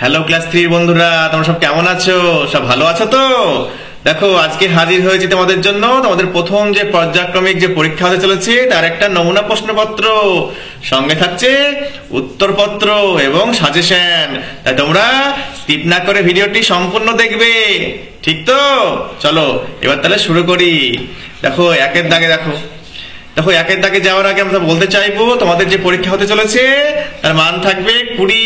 Hello class 3 বন্ধুরা, তোমরা সব কেমন আছো? সব ভালো আছো তো? দেখো, আজকে হাজির হয়েছি তোমাদের জন্য তোমাদের প্রথম যে পর্যায়ক্রমিক যে পরীক্ষা হতে চলেছে তার একটা নমুনা প্রশ্নপত্র, সঙ্গে থাকছে উত্তরপত্র এবং সাজেশন। তাই তোমরা স্কিপ না করে ভিডিওটি সম্পূর্ণ দেখবে, ঠিক তো? চলো এবার তাহলে শুরু করি। দেখো একের দাগে দেখো একের দাগে যাওয়ার আগে আমরা বলতে চাইবো তোমাদের যে পরীক্ষা হতে চলেছে তার মান থাকবে 20।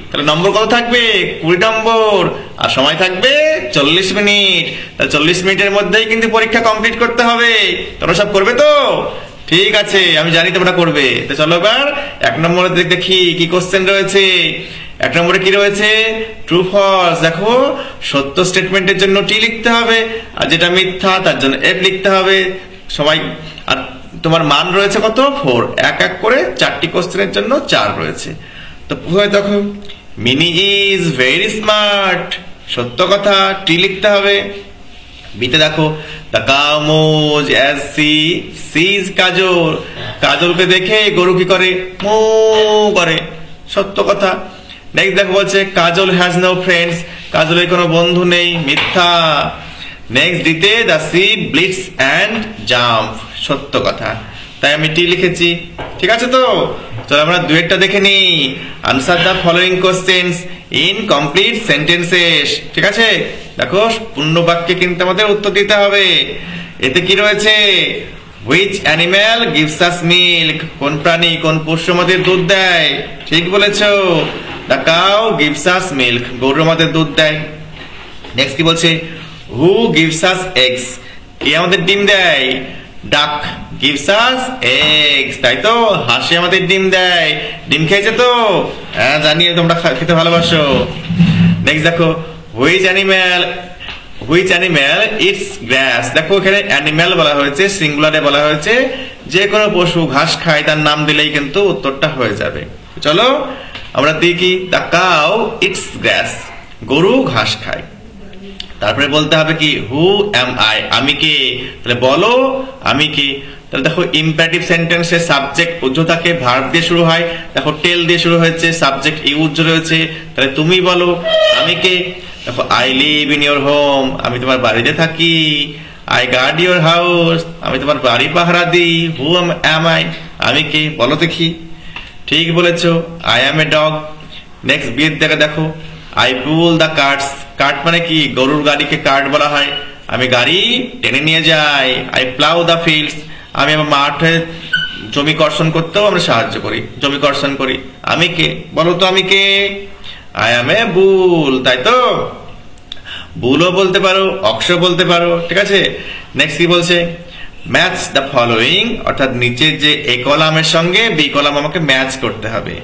তাহলে নম্বর কত থাকবে? 20 নম্বর। আর সময় থাকবে 40 মিনিট। তাহলে 40 মিনিটের মধ্যেই কিন্তু পরীক্ষা কমপ্লিট করতে হবে। তোমরা সব করবে তো? ঠিক আছে, আমি জানি তোমরা করবে। তো চলো এবার 1 নম্বরে দেখি কি কোশ্চেন রয়েছে। 1 নম্বরে কি রয়েছে? True false. দেখো, সত্য স্টেটমেন্টের জন্য টি লিখতে হবে, আর যেটা মিথ্যা তার জন্য এফ লিখতে হবে। সবাই আর তোমার মান রয়েছে কত? 4। এক এক করে 4টি কোশ্চেনের জন্য 4 রয়েছে। তো দেখো, মিনি ইজ ভেরি স্মার্ট, সত্য কথা, টি লিখতে হবে। বিতে দেখো, দ্য কাউ মুজ অ্যাজ সিজ কাজল, কাজলকে দেখে গরু কি করে? মো করে, সত্য কথা। নেক্সট দেখো বলছে কাজল হ্যাজ নো ফ্রেন্ডস, কাজলের কোনো বন্ধু নেই, মিথ্যা। নেক্সট ডিতে the ship blitz and jump, সত্য কথা। তাই আমি টি লিখেছি। ঠিক আছে তো? চলো আমরা দুয়েরটা দেখে নিই। Answer the following questions in complete sentences. ঠিক আছে, দেখো পূর্ণ বাক্যে কিন্তু আমাদের উত্তর দিতে হবে। এতে কি রয়েছে? Which animal gives us milk, কোন প্রাণী কোন পোষ্য আমাদের দুধ দেয়? ঠিক বলেছো, the cow gives us milk, গরু আমাদের দুধ দেয়। নেক্সট কি বলছে? হু গিভস আস এগস, কে আমাদের ডিম দেয়? ডাক গিভস আস এগস, তাই তো? হাঁসি আমাদের ডিম দেয়। ডিম খেয়েছে তো? হ্যাঁ জানি তোমরা খেতে ভালোবাসো। নেক্সট দেখো, হুইচ অ্যানিম্যাল ইটস গ্রাস। দেখো এখানে অ্যানিম্যাল বলা হয়েছে, সিঙ্গুলারে বলা হয়েছে। যে কোনো পশু ঘাস খায় তার নাম দিলেই কিন্তু উত্তরটা হয়ে যাবে। চলো আমরা দেখি, দ্য কাউ ইটস গ্রাস, গরু ঘাস খায়। তারপরে বলতে হবে কি? হু অ্যাম আই, আমি কে? তাহলে বলো আমি কে। তাহলে দেখো ইম্পারেটিভ সেন্টেন্সে সাবজেক্ট উজ্জ্ব থাকে, ভার্ব দিয়ে শুরু হয়। দেখো টেল দিয়ে শুরু হয়েছে, সাবজেক্ট ইউজ্জ রয়েছে। তাহলে তুমি বলো আমি কে। দেখো I live in your home, আমি তোমার বাড়িতে থাকি। আই গার্ড ইউর হাউস, আমি তোমার বাড়ি পাহারা দিই। হু অ্যাম আই, আমি কে? বলো দেখি। ঠিক বলেছো, I am a dog. Next বিয়ের দেখে দেখো, I pull the carts, cart মানে কি? গরুর গাড়িকে কার্ট বলা হয়। আমি গাড়ি টেনে নিয়ে যাই। আই প্লাউ দ্য ফিল্ডস, আমি আমার মাঠে জমি কর্ষণ করতেও আমরা সাহায্য করি, জমি কর্ষণ করি। আমি কে? বলো তো আমি কে? আই অ্যাম এ বুল, তাই তো? বুলও বলতে পারো, অক্সও বলতে পারো। ঠিক আছে, নেক্সট কি বলছে? ম্যাচ দ্য ফলোইং, অর্থাৎ নিচে যে এ কলামের সঙ্গে বি কলাম আমাকে ম্যাচ করতে হবে।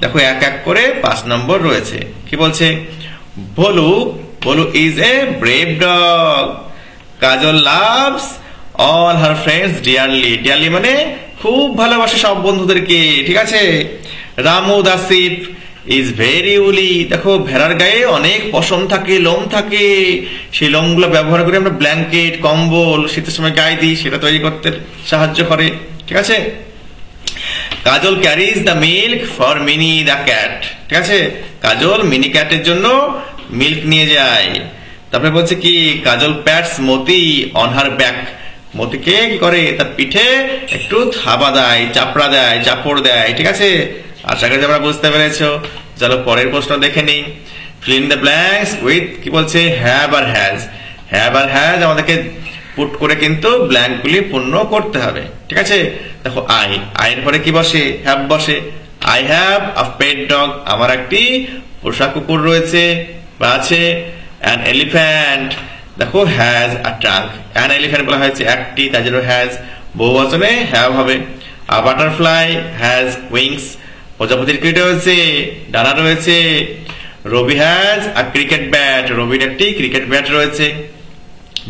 দেখো এক এক করে 5 নম্বর রয়েছে। কি বলছে? Bholu is a brave dog, Kajal loves all her friends dearly, dearly মানে খুব ভালোবাসে সব বন্ধুদেরকে। ঠিক আছে, রামু দা শিপ ইজ ভেরি উলি, দেখো ভেড়ার গায়ে অনেক পশম থাকে, লোম থাকে। সেই লোমগুলো ব্যবহার করে আমরা ব্ল্যাঙ্কেট, কম্বল শীতের সময় গায়ে দিই, সেটা তৈরি করতে সাহায্য করে। ঠিক আছে, Kajal carries the milk for Mini the cat, ঠিক আছে? কাজল মিনি ক্যাটের জন্য মিল্ক নিয়ে যায়। তারপরে বলছে কি? Kajal pats Moti on her back, মতিকে কি করে? তার পিঠে একটু থাবা দেয়, চাপড়া দেয়, চাপড় দেয়। ঠিক আছে, আশা করি তোমরা বুঝতে পেরেছো। চলো পরের প্রশ্ন দেখে নিই। Fill in the blanks with, কি বলছে? Have or has. Have or has আমাদেরকে পুট করে কিন্তু ব্ল্যাঙ্ক গুলি পূর্ণ করতে হবে। ঠিক আছে, দেখো আইয়ের পরে কি বসে? হ্যাভ বসে। I have a pet dog, আমার একটি পোষা কুকুর রয়েছে বা আছে। অ্যান এলিফ্যান্ট, দেখো has a trunk, an elephant বলা হয়েছে একটি, তার জন্য হ্যাজ। বহুবচনে হ্যাভ হবে। আ বাটারফ্লাই হ্যাজ উইংস, প্রজাপতির কি রয়েছে? ডানা রয়েছে। রবি হ্যাজ আ ক্রিকেট ব্যাট, রবির একটি ক্রিকেট ব্যাট রয়েছে।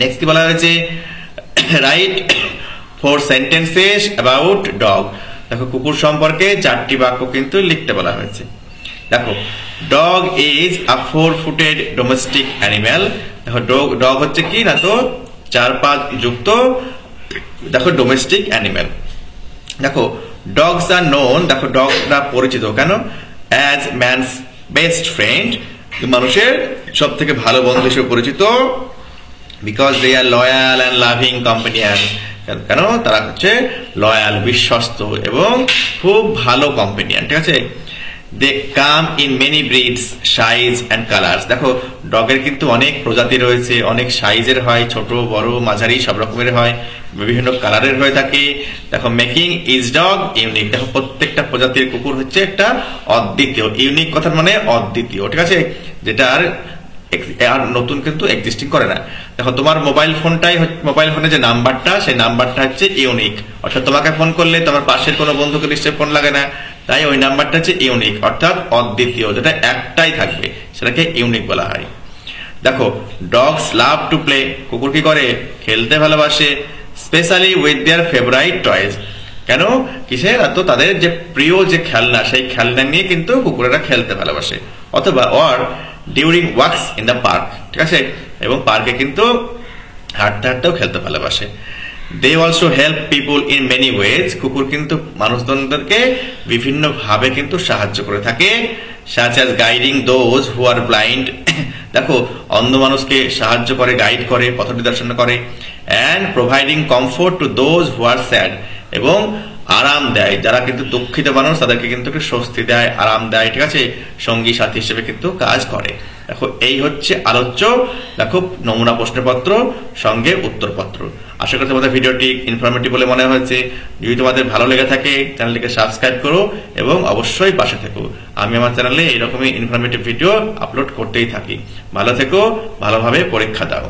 নেক্সট কি বলা হয়েছে? রাইট 4 সেন্টেন্সেস অ্যাবাউট ডগ, দেখো কুকুর সম্পর্কে 4টি বাক্য কিন্তু লিখতে বলা হয়েছে। দেখো dog is a 4-footed domestic animal, দেখো ডগ হচ্ছে কি না? তো 4 পা যুক্ত, দেখো ডোমেস্টিক অ্যানিম্যাল। দেখো ডগস আর নোন, দেখো ডগরা পরিচিত কেন? অ্যাজ ম্যানস বেস্ট ফ্রেন্ড, মানুষের সব থেকে ভালো বন্ধু হিসেবে পরিচিত, because they are loyal and loving companion, কেন তারা হচ্ছে লয়াল, বিশ্বস্ত এবং খুব ভালো কম্পেনিয়ান। ঠিক আছে, they come in many breeds, size and colours. দেখো ডগের কিন্তু অনেক প্রজাতি রয়েছে, অনেক সাইজের হয়, ছোট বড় মাঝারি সব রকমের হয়, বিভিন্ন কালারের হয়ে থাকে। দেখো মেকিং ইজ ডগ ইউনিক, দেখো প্রত্যেকটা প্রজাতির কুকুর হচ্ছে একটা অদ্বিতীয়, ইউনিক কথার মানে অদ্বিতীয়। ঠিক আছে, যেটা আর নতুন কিন্তু এক্সিস্টিং করে না। দেখো তোমার মোবাইল ফোনে যে নাম্বারটা, সেই নাম্বারটা হচ্ছে ইউনিক, অর্থাৎ তোমাকে ফোন করলে তোমার পাশের কোনো বন্ধুকে নিশ্চয়ই ফোন লাগে না, তাই ওই নাম্বারটা হচ্ছে ইউনিক, অর্থাৎ অদ্বিতীয়, যেটা একটাই থাকবে সেটাকে ইউনিক বলা হয়। দেখো ডগস লাভ টু প্লে, কুকুর কি করে, খেলতে ভালোবাসে, specially with their favourite toys. কেন, কিসের, তো তাদের যে প্রিয় যে খেলনা, সেই খেলনা নিয়ে কিন্তু কুকুরেরা খেলতে ভালোবাসে, অথবা during walks in the park. ঠিক আছে, এবং পার্কে কিন্তু হাঁটতে হাঁটতেও খেলতে ভালোবাসে। They also help people in many ways, কুকুর কিন্তু মানুষজনদেরকে বিভিন্ন ভাবে কিন্তু সাহায্য করে থাকে, such as guiding those who are blind. দেখো অন্ধ মানুষকে সাহায্য করে, গাইড করে, পথ নির্দেশন করে, and providing comfort to those who are sad, এবং আরাম দেয়, যারা কিন্তু দুঃখিত মানুষ তাদেরকে কিন্তু একটু স্বস্তি দেয়, আরাম দেয়। ঠিক আছে, সঙ্গী সাথী হিসেবে কিন্তু কাজ করে। দেখো এই হচ্ছে আলোচ্য দেখো নমুনা প্রশ্নপত্র সঙ্গে উত্তরপত্র। আশা করি তোমাদের ভিডিওটি ইনফরমেটিভ বলে মনে হয়েছে। যদি তোমাদের ভালো লেগে থাকে চ্যানেলটিকে সাবস্ক্রাইব করো এবং অবশ্যই পাশে থেকো। আমি আমার চ্যানেলে এরকমই ইনফরমেটিভ ভিডিও আপলোড করতেই থাকি। ভালো থেকো, ভালোভাবে পরীক্ষা দাও।